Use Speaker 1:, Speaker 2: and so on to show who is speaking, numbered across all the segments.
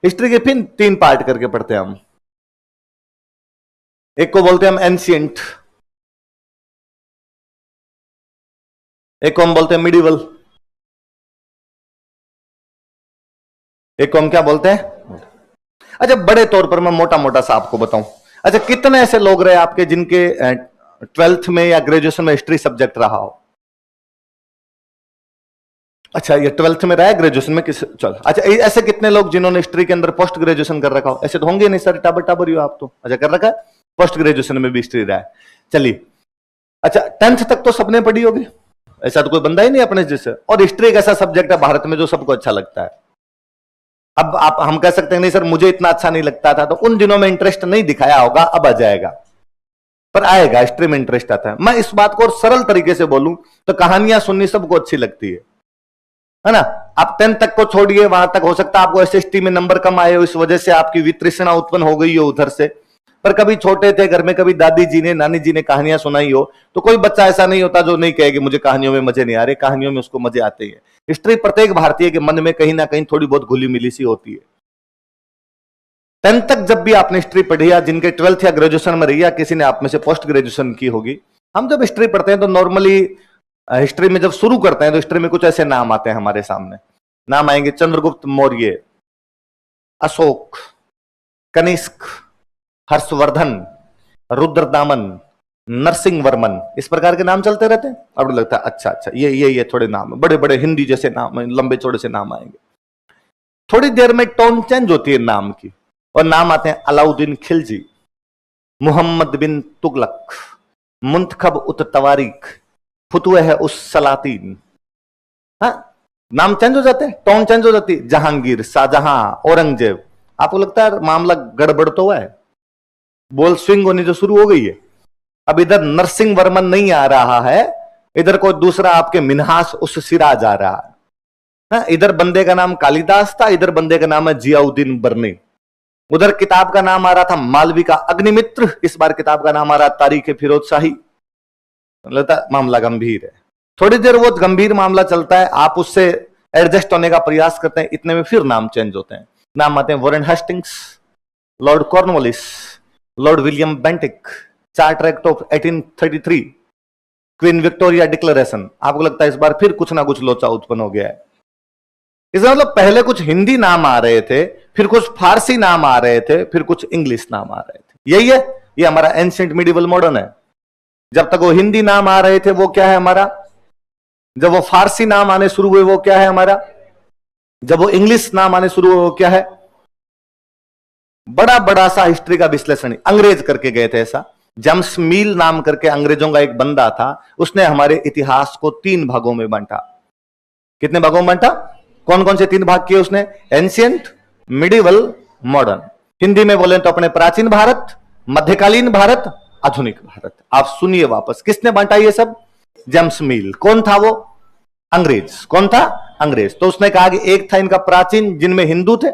Speaker 1: History के फिर 3 part करके पढ़ते हैं हम। एक को बोलते हैं हम एंशिएंट, एक को हम बोलते हैं मिडिवल, एक को हम क्या बोलते हैं। अच्छा, बड़े तौर पर मैं मोटा मोटा सा आपको बताऊं। अच्छा, कितने ऐसे लोग रहे आपके जिनके 12th में या ग्रेजुएशन में हिस्ट्री सब्जेक्ट रहा हो? अच्छा, ये 12th में रहा है, ग्रेजुएशन में किस, चल अच्छा, ऐसे कितने लोग जिन्होंने हिस्ट्री के अंदर पोस्ट ग्रेजुएशन कर रखा हो? ऐसे तो होंगे नहीं सर, टाबर टाबर ही हो आप तो। अच्छा, कर रखा है, पोस्ट ग्रेजुएशन में भी हिस्ट्री रहा है। चलिए, अच्छा 10th तक तो सबने पढ़ी होगी, ऐसा तो कोई बंदा ही नहीं अपने जैसे। और हिस्ट्री एक ऐसा सब्जेक्ट है भारत में जो सबको अच्छा लगता है। अब आप हम कह सकते हैं नहीं सर मुझे इतना अच्छा नहीं लगता था, तो उन दिनों में इंटरेस्ट नहीं दिखाया होगा, अब आ जाएगा, पर आएगा, हिस्ट्री में इंटरेस्ट आता है। मैं इस बात को और सरल तरीके से बोलूं तो कहानियां सुननी सबको अच्छी लगती है ना। आप 10th तक को छोड़िए, वहां तक हो सकता है आपको एसएसटी में नंबर कम आए हो, इस वजह से आपकी वितृष्णा उत्पन्न हो गई हो उधर से, पर कभी छोटे थे घर में, कभी दादी जी ने नानी जी ने कहानियां सुनाई हो, तो कोई बच्चा ऐसा नहीं होता जो नहीं कहेगा मुझे कहानियों में मजे नहीं आ रहे, कहानियों में उसको मजे आते हैं। हिस्ट्री प्रत्येक भारतीय के मन में कहीं ना कहीं थोड़ी बहुत घुली मिली सी होती है। 10th तक जब भी आपने हिस्ट्री पढ़ी, या जिनके 12th या ग्रेजुएशन में रही, या किसी ने आप में से पोस्ट ग्रेजुएशन की होगी, हम जब हिस्ट्री पढ़ते हैं तो नॉर्मली हिस्ट्री में जब शुरू करते हैं तो हिस्ट्री में कुछ ऐसे नाम आते हैं हमारे सामने। नाम आएंगे चंद्रगुप्त मौर्य, अशोक, कनिष्क, हर्षवर्धन, रुद्रदामन, नरसिंह वर्मन, इस प्रकार के नाम चलते रहते हैं। अब लगता है अच्छा अच्छा ये थोड़े नाम बड़े बड़े हिंदी जैसे नाम, लंबे चौड़े से नाम आएंगे। थोड़ी देर में टोन चेंज होती है नाम की, और नाम आते हैं अलाउद्दीन खिलजी, मोहम्मद बिन तुगलक, मुंतखब उत तवारीख, फुतुह उस सलातीन। हाँ, नाम चेंज हो जाते हैं, टोन चेंज हो जाती है। जहांगीर, शाहजहां, औरंगजेब। आपको लगता है मामला गड़बड़ तो हुआ है, बोल स्विंग होनी जो शुरू हो गई है। अब इधर नरसिंह वर्मन नहीं आ रहा है, इधर कोई दूसरा आपके मिन्हास उस सिराज आ रहा है। इधर बंदे का नाम कालिदास था, इधर बंदे का नाम है जियाउद्दीन बर्नी। उधर किताब का नाम आ रहा था मालवी का अग्निमित्र, इस बार किताब का नाम आ रहा तारीख फिरोज शाही। मामला गंभीर है। थोड़ी देर वो गंभीर मामला चलता है, आप उससे एडजस्ट होने का प्रयास करते हैं, इतने में फिर नाम चेंज होते हैं। नाम आते हैं Warren Hastings, Lord Cornwallis, Lord William Bentinck, charter act of 1833, queen Victoria declaration. आपको लगता है इस बार फिर कुछ ना कुछ लोचा उत्पन्न हो गया है। इसका मतलब पहले कुछ हिंदी नाम आ रहे थे, फिर कुछ फारसी नाम आ रहे थे, फिर कुछ इंग्लिश नाम आ रहे थे। यही है, ये हमारा एंशिएंट मिडिवल मॉडर्न है। जब तक वो हिंदी नाम आ रहे थे वो क्या है हमारा, जब वो फारसी नाम आने शुरू हुए वो क्या है हमारा, जब वो इंग्लिश नाम आने शुरू हुए वो क्या है। बड़ा बड़ा सा हिस्ट्री का विश्लेषण अंग्रेज करके गए थे। ऐसा जेम्स मील नाम करके अंग्रेजों का एक बंदा था, उसने हमारे इतिहास को 3 भागों में बांटा। कितने भागों में बांटा? कौन कौन से 3 भाग किए उसने? Ancient, medieval, modern. हिंदी में बोले तो अपने प्राचीन भारत, मध्यकालीन भारत, आधुनिक भारत। आप सुनिए वापस, किसने बांटा ये सब? जेम्स मील। कौन था वो? अंग्रेज। कौन था? अंग्रेज। तो उसने कहा कि एक था इनका प्राचीन जिनमें हिंदू थे,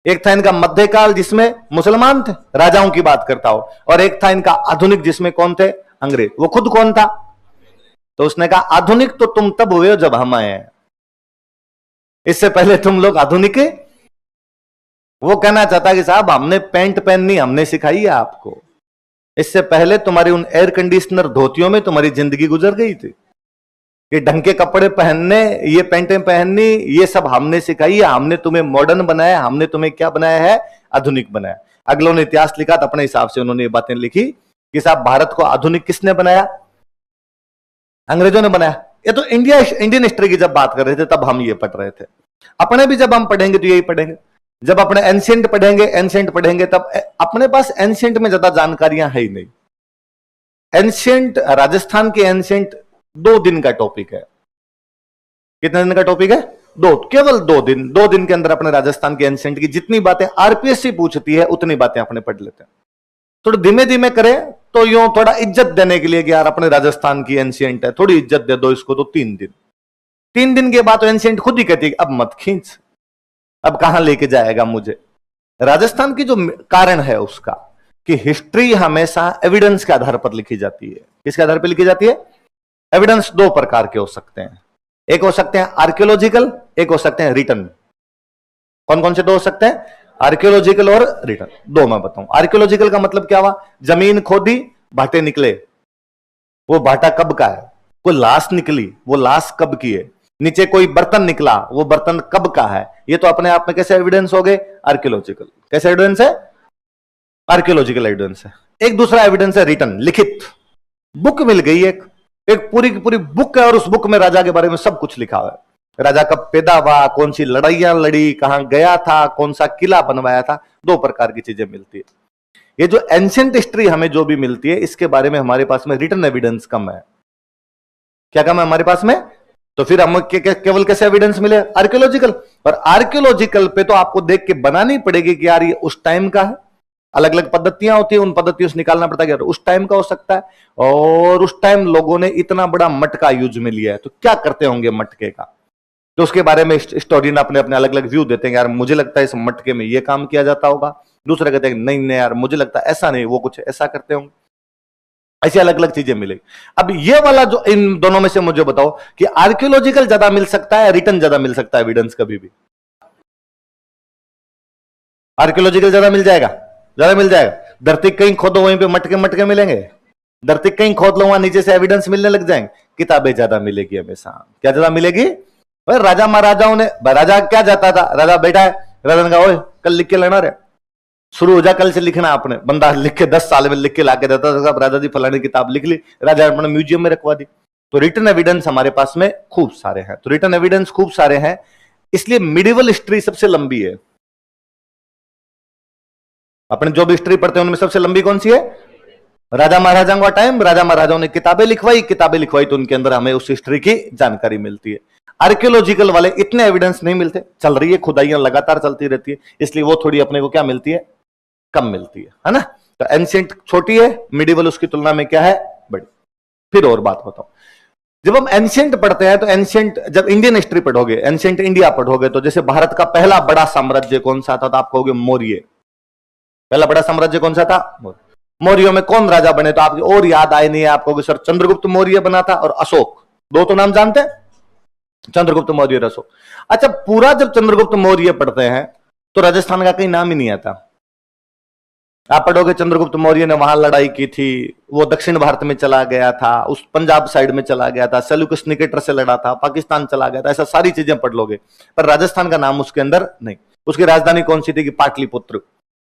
Speaker 1: एक था इनका मध्यकाल जिसमें मुसलमान थे, राजाओं की बात करता हो, और एक था इनका आधुनिक जिसमें कौन थे? अंग्रेज। वो खुद कौन था? तो उसने कहा आधुनिक तो तुम तब हुए हो जब हम आए, इससे पहले तुम लोग आधुनिक है। वो कहना चाहता कि साहब हमने पैंट पहननी हमने सिखाई है आपको, इससे पहले तुम्हारी उन एयर कंडीशनर धोतियों में तुम्हारी जिंदगी गुजर गई थी। कि ढंग के कपड़े पहनने, ये पैंटें पहननी, ये सब हमने सिखाई है। हमने तुम्हें मॉडर्न बनाया, हमने तुम्हें क्या बनाया है? आधुनिक बनाया। अगलों ने इतिहास लिखा तो अपने हिसाब से उन्होंने ये बातें लिखी कि साहब भारत को आधुनिक किसने बनाया? अंग्रेजों ने बनाया। ये तो इंडियन हिस्ट्री की जब बात कर रहे थे तब हम ये पढ़ रहे थे। अपने भी जब हम पढ़ेंगे तो यही पढ़ेंगे। जब अपने एंशिएंट पढ़ेंगे तब अपने पास एंशिएंट में ज्यादा जानकारियां है ही नहीं। एंशिएंट, राजस्थान के एंशिएंट 2 दिन का टॉपिक है। कितने दिन का टॉपिक है? 2, केवल 2 दिन। 2 दिन के अंदर अपने राजस्थान के एंशिएंट की जितनी बातें आरपीएससी पूछती है उतनी बातें अपने पढ़ लेते हैं। थोड़ा धीमे धीमे करें तो यूं थोड़ा इज्जत देने के लिए कि यार अपने राजस्थान की एंशिएंट है, थोड़ी इज्जत दे दो इसको। तो 3 दिन, 3 दिन के बाद तो एंशिएंट खुद ही कहती है अब मत खींच, अब कहां लेके जाएगा मुझे। राजस्थान की जो कारण है उसका कि हिस्ट्री हमेशा एविडेंस के आधार पर लिखी जाती है। किसके आधार पर लिखी जाती है? एविडेंस 2 प्रकार के हो सकते हैं। एक हो सकते हैं आर्कियोलॉजिकल, एक हो सकते हैं रिटन। कौन कौन से दो हो सकते हैं? आर्कियोलॉजिकल और रिटर्न। दो मैं बताऊं। आर्कियोलॉजिकल का मतलब क्या हुआ? जमीन खोदी, भाटे निकले, वो भाटा कब का है? कोई लाश निकली, वो लाश कब की है? नीचे कोई बर्तन निकला, वो बर्तन कब का है? ये तो अपने आप में कैसे एविडेंस हो गए? आर्कियोलॉजिकल। कैसे एविडेंस है? आर्कियोलॉजिकल एविडेंस है। एक दूसरा एविडेंस है रिटर्न, लिखित। बुक मिल गई, एक पूरी की पूरी बुक है, और उस बुक में राजा के बारे में सब कुछ लिखा हुआ है। राजा कब पैदा हुआ, कौन सी लड़ाइयां लड़ी, कहां गया था, कौन सा किला बनवाया था। दो प्रकार की चीजें मिलती है। ये जो एंशिएंट हिस्ट्री हमें जो भी मिलती है, इसके बारे में हमारे पास में रिटन एविडेंस कम है। क्या कम है हमारे पास में? तो फिर हम केवल कैसे एविडेंस मिले? आर्कियोलॉजिकल। और आर्कियोलॉजिकल पे तो आपको देख के बनानी पड़ेगी कि यार ये उस टाइम का है। अलग अलग पद्धतियां होती है, उन पद्धतियों से निकालना पड़ता है कि उस टाइम का हो सकता है, और उस टाइम लोगों ने इतना बड़ा मटका यूज में लिया है, तो क्या करते होंगे मटके का। तो उसके बारे में स्टोरियन अपने अपने अलग अलग व्यू देते हैं। यार मुझे लगता है इस मटके में ये काम किया जाता होगा, दूसरे कहते हैं नहीं नहीं यार मुझे लगता है ऐसा नहीं, वो कुछ ऐसा करते होंगे। ऐसी अलग अलग चीजें मिलेगी। अब ये वाला जो इन दोनों में से मुझे बताओ कि आर्कियोलॉजिकल ज्यादा मिल सकता है, रिटर्न ज्यादा मिल सकता है एविडेंस? कभी भी आर्कियोलॉजिकल ज्यादा मिल जाएगा, ज्यादा मिल जाएगा। धरती कहीं खोदो वहीं पे मटके मटके मिलेंगे, धरती कहीं खोद लो वहां नीचे से एविडेंस मिलने लग जाएंगे। किताबें ज्यादा मिलेगी हमेशा। क्या ज्यादा मिलेगी? भाई राजा महाराजाओं ने, राजा क्या जाता था, राजा बैठा है, राजा ने कहा ओए कल लिख के लेना रे, शुरू हो जा कल से लिखना। आपने बंदा लिख के 10 साल में लिख के लाके देता था, राजा जी फलानी किताब लिख ली, राजा अपने म्यूजियम में रखवा दी। तो रिटन एविडेंस हमारे पास में खूब सारे हैं। तो रिटन एविडेंस खूब सारे हैं, इसलिए मिडिवल हिस्ट्री सबसे लंबी है। अपने जो भी हिस्ट्री पढ़ते हैं उनमें सबसे लंबी कौन सी है? राजा महाराजाओं का टाइम। राजा महाराजाओं ने किताबें लिखवाई तो उनके अंदर हमें उस हिस्ट्री की जानकारी मिलती है। आर्कियोलॉजिकल वाले इतने एविडेंस नहीं मिलते, चल रही है खुदाइयां लगातार चलती रहती है, इसलिए वो थोड़ी अपने को क्या मिलती है? कम मिलती है ना। तो एंशिएंट छोटी है, मिडिवल उसकी तुलना में क्या है? बड़ी। फिर और बात बताओ, जब हम एंशिएंट पढ़ते हैं तो एंशिएंट, जब इंडियन हिस्ट्री पढ़ोगे, एंशिएंट इंडिया पढ़ोगे, तो जैसे भारत का पहला बड़ा साम्राज्य कौन सा था? तो आप कहोगे मौर्य। पहला बड़ा साम्राज्य कौन सा था? मौर्यों में कौन राजा बने? तो आपको और याद आए नहीं है, आप कहोगे सर चंद्रगुप्त मौर्य बना था और अशोक। दो तो नाम जानते हैं, चंद्रगुप्त मौर्य और अशोक। अच्छा, पूरा जब चंद्रगुप्त मौर्य पढ़ते हैं तो राजस्थान का कहीं नाम ही नहीं आता। आप पढ़ोगे चंद्रगुप्त मौर्य ने वहां लड़ाई की थी, वो दक्षिण भारत में चला गया था, उस पंजाब साइड में चला गया था, सेल्यूकस निकेटर से लड़ा था, पाकिस्तान चला गया था, ऐसा सारी चीजें पढ़ लोगे, पर राजस्थान का नाम उसके अंदर नहीं। उसकी राजधानी कौन सी थी? कि पाटलिपुत्र।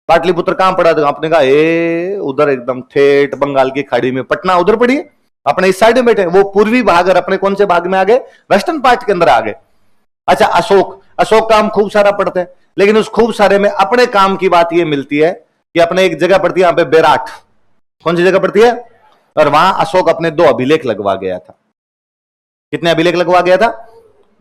Speaker 1: पाटलिपुत्र कहां पड़ा था? आपने कहा ए उधर एकदम ठेठ बंगाल की खाड़ी में, पटना उधर पड़ी है, अपने इस साइड में बैठे। वो पूर्वी भाग और अपने कौन से भाग में आ गए? वेस्टर्न पार्ट के अंदर आ गए। अच्छा, अशोक, अशोक का हम खूब सारा पढ़ते हैं, लेकिन उस खूब सारे में अपने काम की बात यह मिलती है कि अपने एक जगह पड़ती है यहां पे बेराट। कौन सी जगह पड़ती है? और वहां अशोक अपने 2 अभिलेख लगवा गया था। कितने अभिलेख लगवा गया था?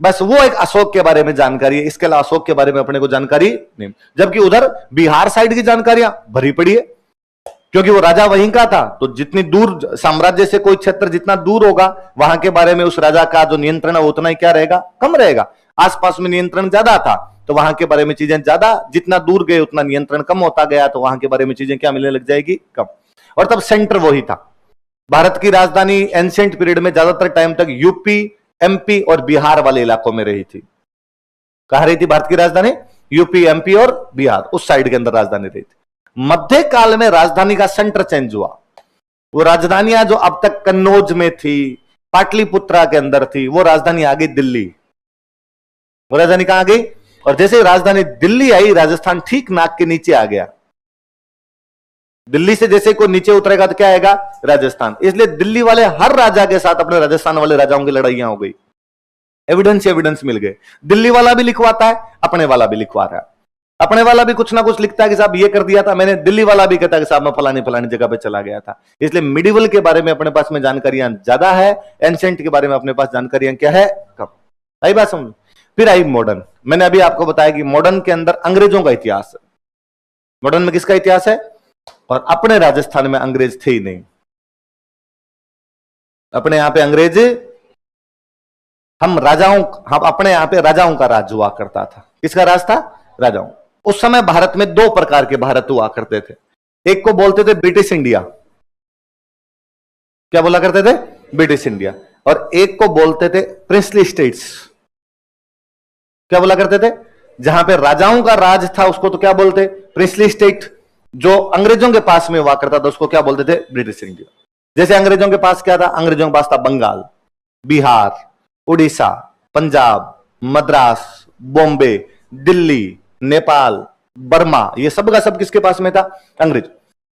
Speaker 1: बस वो एक अशोक के बारे में जानकारी है, इसके अलावा अशोक के बारे में अपने को जानकारी नहीं। जबकि उधर बिहार साइड की जानकारियां भरी पड़ी है, क्योंकि वो राजा वहीं का था। तो जितनी दूर साम्राज्य से कोई क्षेत्र जितना दूर होगा, वहां के बारे में उस राजा का जो नियंत्रण है उतना ही क्या रहेगा? कम रहेगा। आसपास में नियंत्रण ज्यादा था तो वहां के बारे में चीजें ज्यादा, जितना दूर गए उतना नियंत्रण कम होता गया, तो वहां के बारे में चीजें क्या मिलने लग जाएगी? कम। और तब सेंटर वही था। भारत की राजधानी एंशिएंट पीरियड में ज्यादातर टाइम तक यूपी, एमपी और बिहार वाले इलाकों में रही थी। कहां रही थी भारत की राजधानी? यूपी, एमपी और बिहार, उस साइड के अंदर राजधानी रही थी। मध्य काल में राजधानी का सेंटर चेंज हुआ। वो राजधानियां जो अब तक कन्नौज में थी, पाटलिपुत्रा के अंदर थी, वो राजधानी आ गई दिल्ली। वो राजधानी कहां आ गई? और जैसे राजधानी दिल्ली आई, राजस्थान ठीक नाक के नीचे आ गया। दिल्ली से जैसे कोई नीचे उतरेगा तो क्या आएगा? राजस्थान। इसलिए दिल्ली वाले हर राजा के साथ अपने राजस्थान वाले राजाओं की लड़ाइयां हो गई। एविडेंस मिल गए। दिल्ली वाला भी लिखवाता है, अपने वाला भी लिखवा रहा है, अपने वाला भी कुछ ना कुछ लिखता है कि साहब ये कर दिया था मैंने, दिल्ली वाला भी कहता है कि साहब मैं फलानी फलानी जगह पे चला गया था। इसलिए मिडिवल के बारे में अपने पास में जानकारियां ज्यादा है, एंशिएंट के बारे में अपने पास जानकारियां क्या है? कम। आई बात समझ? फिर आई मॉडर्न। मैंने अभी आपको बताया कि मॉडर्न के अंदर अंग्रेजों का इतिहास है। मॉडर्न में किसका इतिहास है? और अपने राजस्थान में अंग्रेज थे ही नहीं। अपने यहां पे अंग्रेज, हम अपने यहां पे राजाओं का राज हुआ करता था। किसका राज था? राजाओं। उस समय भारत में 2 प्रकार के भारत हुआ करते थे। एक को बोलते थे ब्रिटिश इंडिया। क्या बोला करते थे? British India. और एक को बोलते थे प्रिंसली स्टेट्स। क्या बोला करते थे? जहां पे राजाओं का राज था उसको तो क्या बोलते, प्रिंसली स्टेट। जो अंग्रेजों के पास में हुआ करता था उसको क्या बोलते थे, ब्रिटिश इंडिया। जैसे अंग्रेजों के पास क्या था, अंग्रेजों के पास था बंगाल, बिहार, उड़ीसा, पंजाब, मद्रास, बॉम्बे, दिल्ली, नेपाल, बर्मा, ये सब का सब किसके पास में था, अंग्रेज।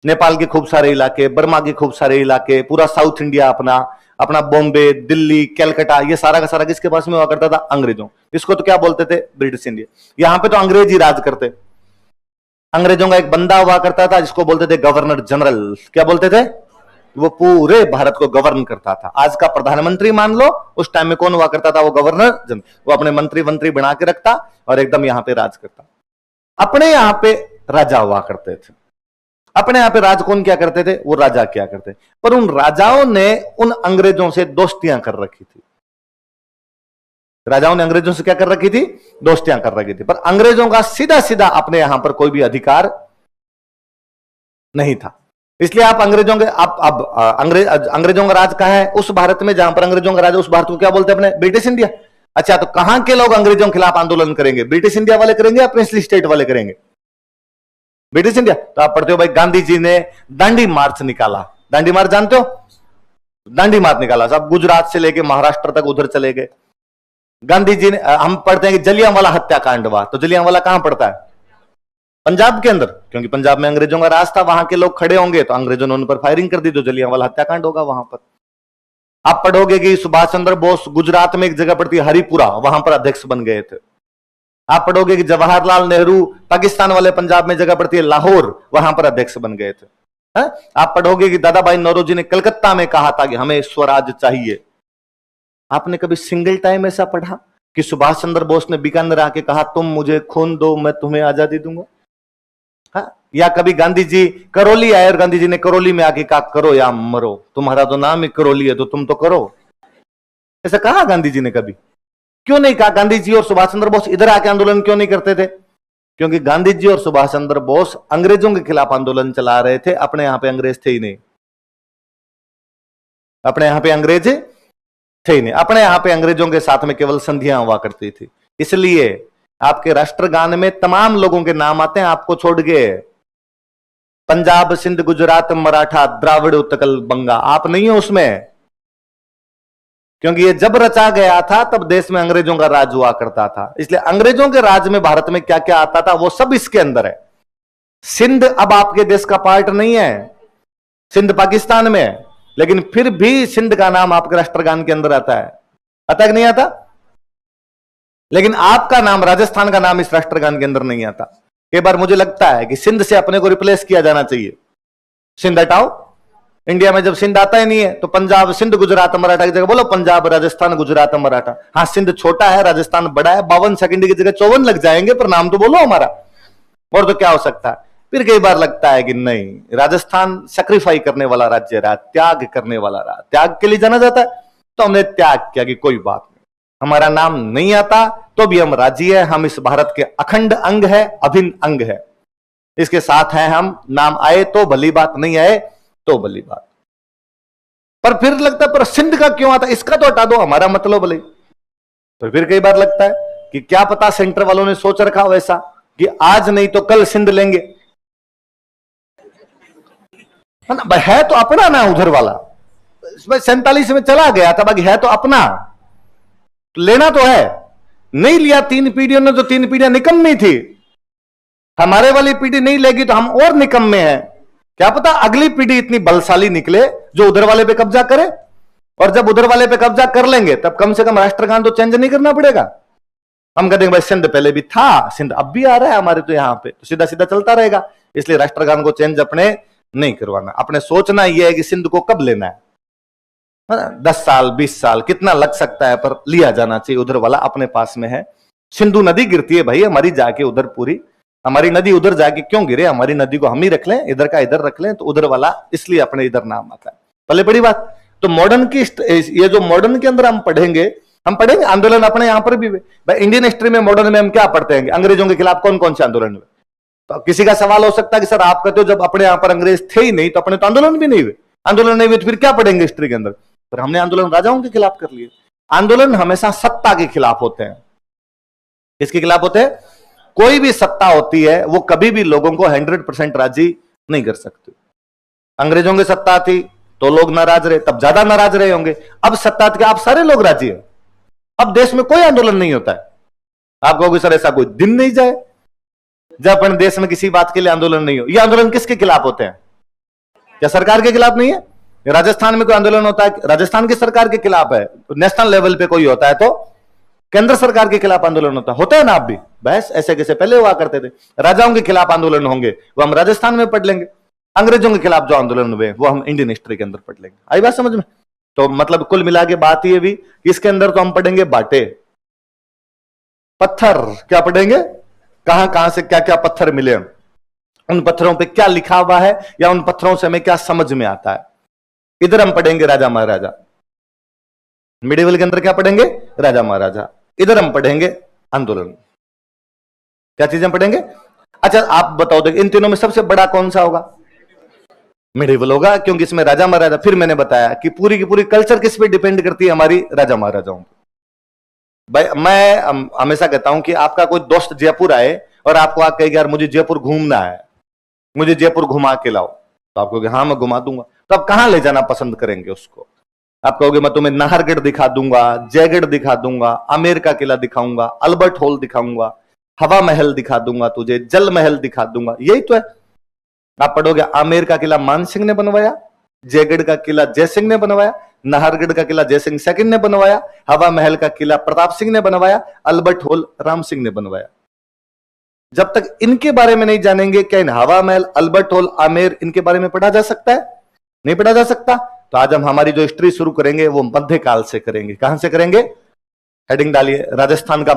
Speaker 1: नेपाल के खूब सारे इलाके, बर्मा के खूब सारे इलाके, पूरा साउथ इंडिया अपना अपना बॉम्बे, दिल्ली, कैलकाटा, ये सारा का सारा किसके पास में हुआ करता था, अंग्रेजों। इसको तो क्या बोलते थे, ब्रिटिश इंडिया। यहां पे तो अंग्रेज ही राज करते। अंग्रेजों का एक बंदा हुआ करता था जिसको बोलते थे गवर्नर जनरल। क्या बोलते थे, वो पूरे भारत को गवर्न करता था। आज का प्रधानमंत्री मान लो, उस टाइम में कौन हुआ करता था, वो गवर्नर जनरल। वो अपने मंत्री बना के रखता और एकदम यहां पे राज करता। अपने यहां पे राजा हुआ करते थे। अपने यहां पे राज कौन क्या करते थे, वो राजा क्या करते। पर उन राजाओं ने उन अंग्रेजों से दोस्तियां कर रखी थी। राजाओं ने अंग्रेजों से क्या कर रखी थी, दोस्तियां कर रखी थी। पर अंग्रेजों का सीधा सीधा अपने यहां पर कोई भी अधिकार नहीं था। इसलिए आप अंग्रेजों के अंग्रेजों का राज कहां है, उस भारत में जहां पर अंग्रेजों का राज, उस भारत को क्या बोलते हैं अपने, ब्रिटिश इंडिया। अच्छा, तो कहां के लोग अंग्रेजों के खिलाफ आंदोलन करेंगे, ब्रिटिश इंडिया वाले करेंगे या प्रिंसली स्टेट वाले करेंगे, ब्रिटिश इंडिया। तो आप पढ़ते हो भाई, गांधी जी ने दांडी मार्च निकाला। दांडी मार्च जानते हो, दांडी मार्च निकाला, सब गुजरात से लेके महाराष्ट्र तक उधर चले गए। गांधी जी ने, हम पढ़ते हैं कि जलियांवाला हत्याकांड हुआ, तो जलियांवाला कहां पड़ता है, पंजाब के अंदर, क्योंकि पंजाब में अंग्रेजों का राज था। वहां के लोग खड़े होंगे तो अंग्रेजों ने उन पर फायरिंग कर दी, जो जलियांवाला हत्याकांड होगा वहां पर। आप पढ़ोगे कि सुभाष चंद्र बोस गुजरात में एक जगह पड़ती है हरिपुरा, वहां पर अध्यक्ष बन गए थे। आप पढ़ोगे कि जवाहरलाल नेहरू पाकिस्तान वाले पंजाब में जगह पड़ती है लाहौर, वहां पर अध्यक्ष बन गए थे। आप पढ़ोगे कि दादा भाई नौरोजी ने कलकत्ता में कहा था कि हमें स्वराज चाहिए। आपने कभी सिंगल टाइम ऐसा पढ़ा कि सुभाष चंद्र बोस ने बीकानेर आके कहा तुम मुझे खून दो मैं तुम्हें आजादी दूंगा? या कभी गांधी जी करौली आए और गांधी जी ने करौली में आके कहा करो या मरो, तुम्हारा तो नाम ही करौली है तो तुम तो करो? ऐसा कहा गांधी जी ने कभी? क्यों नहीं कहा? गांधी जी और सुभाष चंद्र बोस इधर आके आंदोलन क्यों नहीं करते थे? क्योंकि गांधी जी और सुभाष चंद्र बोस अंग्रेजों के खिलाफ आंदोलन चला रहे थे, अपने यहां पे अंग्रेज थे ही नहीं। अपने यहां पे अंग्रेज थे ही नहीं। अपने यहां पे अंग्रेजों के साथ में केवल संधियां हुआ करती थी। इसलिए आपके राष्ट्रगान में तमाम लोगों के नाम आते हैं, आपको छोड़ के। पंजाब, सिंध, गुजरात, मराठा, द्राविड़, उत्कल, बंगा, आप नहीं हो उसमें। क्योंकि ये जब रचा गया था तब देश में अंग्रेजों का राज हुआ करता था। इसलिए अंग्रेजों के राज में भारत में क्या क्या आता था वो सब इसके अंदर है। सिंध अब आपके देश का पार्ट नहीं है, सिंध पाकिस्तान में है, लेकिन फिर भी सिंध का नाम आपके राष्ट्रगान के अंदर आता है। आता कि नहीं आता? लेकिन आपका नाम, राजस्थान का नाम इस राष्ट्रगान के अंदर नहीं आता। कई बार मुझे लगता है कि सिंध से अपने को रिप्लेस किया जाना चाहिए। सिंध हटाओ, इंडिया में जब सिंध आता ही नहीं है तो पंजाब, सिंध, गुजरात, मराठा की जगह बोलो पंजाब, राजस्थान, गुजरात, मराठा। हाँ, सिंध छोटा है, राजस्थान बड़ा है, 52 सेकंड की जगह 54 लग जाएंगे, पर नाम तो बोलो हमारा। और तो क्या हो सकता है? फिर कई बार लगता है कि नहीं, राजस्थान सैक्रिफाई करने वाला राज्य रहा, त्याग करने वाला रहा, त्याग के लिए जाना जाता है, तो हमने त्याग किया कि कोई बात नहीं, हमारा नाम नहीं आता तो भी हम राजी है, हम इस भारत के अखंड अंग है, अभिन्न अंग है, इसके साथ हैं हम। नाम आए तो भली बात, नहीं आए तो भली बात। पर फिर लगता है पर सिंध का क्यों आता, इसका तो हटा दो, हमारा मतलब भले। तो फिर कई बार लगता है कि क्या पता सेंटर वालों ने सोच रखा वैसा कि आज नहीं तो कल सिंध लेंगे, है ना? है तो अपना ना उधर वाला, 47 में चला गया था, बाकी है तो अपना, तो लेना तो है। नहीं लिया 3 पीढ़ियों ने, तो 3 पीढ़ियां निकम्मी थी। हमारे वाली पीढ़ी नहीं लेगी तो हम और निकम्मे हैं। क्या पता अगली पीढ़ी इतनी बलशाली निकले जो उधर वाले पे कब्जा करे, और जब उधर वाले पे कब्जा कर लेंगे तब कम से कम राष्ट्रगान तो चेंज नहीं करना पड़ेगा। हम कहते हैं भाई सिंध पहले भी था, सिंध अब भी आ रहा है हमारे तो यहां पे, तो सीधा सीधा चलता रहेगा। इसलिए राष्ट्रगान को चेंज अपने नहीं करवाना। अपने सोचना यह है कि सिंध को कब लेना है, 10 साल 20 साल कितना लग सकता है, पर लिया जाना चाहिए। उधर वाला अपने पास में है। सिंधु नदी गिरती है भाई हमारी जाके उधर, पूरी हमारी नदी उधर जाके क्यों गिरे? हमारी नदी को हम ही रख लें, इधर का इधर रख लें, तो उधर वाला इसलिए अपने इधर नाम आता है। पहले बड़ी बात तो मॉडर्न की, ये जो मॉडर्न के अंदर हम पढ़ेंगे आंदोलन अपने यहां पर भी। भाई इंडियन हिस्ट्री में मॉडर्न में हम क्या पढ़ते हैं? अंग्रेजों के खिलाफ कौन कौन से आंदोलन हुए? तो किसी का सवाल हो सकता है कि सर आप कहते हो जब अपने यहां पर अंग्रेज थे ही नहीं तो अपने तो आंदोलन भी नहीं हुए। आंदोलन नहीं हुए तो फिर क्या पढ़ेंगे हिस्ट्री के अंदर? पर हमने आंदोलन राजाओं के खिलाफ कर लिए। आंदोलन हमेशा सत्ता के खिलाफ होते हैं। किसके खिलाफ होते हैं? कोई भी सत्ता होती है वो कभी भी लोगों को 100% राजी नहीं कर सकती। अंग्रेजों की सत्ता थी तो लोग नाराज रहे, तब ज्यादा नाराज रहे होंगे। अब सत्ता थी, आप सारे लोग राजी हैं। अब देश में कोई आंदोलन नहीं होता है। आप कहोगे सर ऐसा कोई दिन नहीं जाए जब अपने देश में किसी बात के लिए आंदोलन नहीं हो। ये आंदोलन किसके खिलाफ होते हैं? क्या सरकार के खिलाफ नहीं है? राजस्थान में कोई आंदोलन होता है, राजस्थान की सरकार के खिलाफ है। नेशनल लेवल पे कोई होता है तो केंद्र सरकार के खिलाफ आंदोलन होता है ना। आप भी बहस ऐसे कैसे पहले हुआ करते थे। राजाओं के खिलाफ आंदोलन होंगे वो हम राजस्थान में पढ़ लेंगे, अंग्रेजों के खिलाफ जो आंदोलन हुए वो हम इंडियन हिस्ट्री के अंदर पढ़ लेंगे। आई बात समझ में? तो मतलब कुल मिला के बात ये भी, इसके अंदर तो हम पढ़ेंगे बाटे, पत्थर क्या पढ़ेंगे, कहां कहां से क्या क्या पत्थर मिले, उन पत्थरों पे क्या लिखा हुआ है या उन पत्थरों से हमें क्या समझ में आता है। इधर हम पढ़ेंगे राजा महाराजा, मिडिवल के अंदर क्या पढ़ेंगे, राजा महाराजा। इधर हम पढ़ेंगे आंदोलन। क्या चीजें पढ़ेंगे? अच्छा आप बताओ, देखिए इन तीनों में सबसे बड़ा कौन सा होगा? मिडिवल होगा, क्योंकि इसमें राजा महाराजा। फिर मैंने बताया कि पूरी की पूरी कल्चर किस पे डिपेंड करती है, हमारी राजा महाराजाओं पर। भाई मैं हमेशा कहता हूं कि आपका कोई दोस्त जयपुर आए और आपको आप कहेगा यार मुझे जयपुर घूमना है, मुझे जयपुर घुमा के लाओ, तो आप कहोगे हाँ मैं घुमा दूंगा। तो आप कहां ले जाना पसंद करेंगे उसको? आप कहोगे मैं तुम्हें नाहरगढ़ दिखा दूंगा, जयगढ़ दिखा दूंगा, आमेर का किला दिखाऊंगा, अल्बर्ट हॉल दिखाऊंगा, हवा महल दिखा दूंगा तुझे, जल महल दिखा दूंगा। यही तो है। आप पढ़ोगे आमेर का किला मान सिंह ने बनवाया, जयगढ़ का किला जय सिंह ने बनवाया, नाहरगढ़ का किला जय सिंह सेकंड ने बनवाया, हवा महल का किला प्रताप सिंह ने बनवाया, अल्बर्ट हॉल राम सिंह ने बनवाया। जब तक इनके बारे में नहीं जानेंगे, क्या इन हवा महल, अल्बर्ट हॉल, आमेर, इनके बारे में पढ़ा जा सकता है? नहीं पढ़ा जा सकता। तो आज हम हमारी जो हिस्ट्री शुरू करेंगे वो मध्यकाल से करेंगे। कहां से करेंगे? हेडिंग डालिए, राजस्थान का